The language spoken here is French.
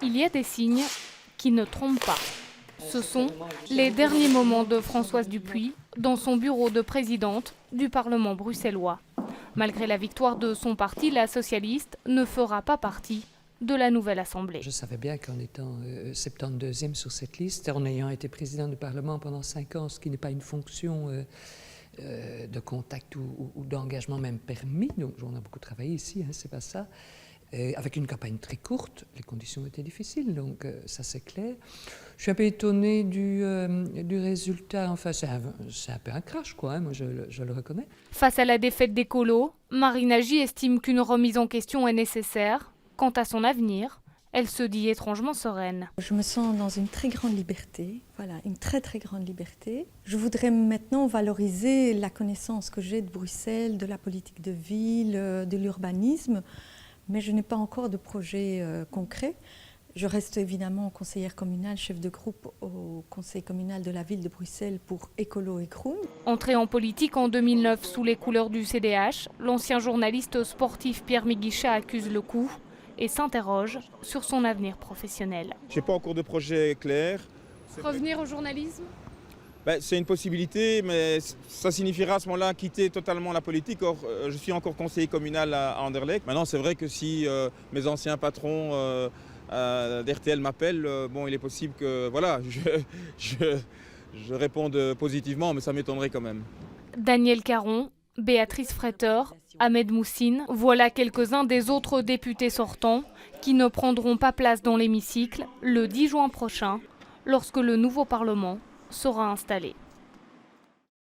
Il y a des signes qui ne trompent pas. Ce sont les derniers moments de Françoise Dupuy dans son bureau de présidente du Parlement bruxellois. Malgré la victoire de son parti, la socialiste ne fera pas partie de la nouvelle Assemblée. Je savais bien qu'en étant 72e sur cette liste, en ayant été président du Parlement pendant 5 ans, ce qui n'est pas une fonction de contact ou d'engagement même permis, donc on a beaucoup travaillé ici, hein, c'est pas ça. Avec une campagne très courte, les conditions étaient difficiles, donc ça c'est clair. Je suis un peu étonnée du résultat, enfin c'est un peu un crash quoi, hein, moi je le reconnais. Face à la défaite des colos, Marine Agy estime qu'une remise en question est nécessaire. Quant à son avenir, elle se dit étrangement sereine. Je me sens dans une très grande liberté, voilà, une très grande liberté. Je voudrais maintenant valoriser la connaissance que j'ai de Bruxelles, de la politique de ville, de l'urbanisme, mais je n'ai pas encore de projet concret. Je reste évidemment conseillère communale, chef de groupe au conseil communal de la ville de Bruxelles pour Écolo et Kroon. Entré en politique en 2009 sous les couleurs du CDH, l'ancien journaliste sportif Pierre Miguichat accuse le coup et s'interroge sur son avenir professionnel. Je n'ai pas encore de projet clair. Revenir au journalisme ? C'est une possibilité, mais ça signifiera à ce moment-là quitter totalement la politique. Or, je suis encore conseiller communal à Anderlecht. Maintenant, c'est vrai que si mes anciens patrons d'RTL m'appellent, bon, il est possible que voilà, je réponde positivement, mais ça m'étonnerait quand même. Daniel Caron, Béatrice Fretter, Ahmed Moussine, voilà quelques-uns des autres députés sortants qui ne prendront pas place dans l'hémicycle le 10 juin prochain, lorsque le nouveau Parlement sera installé.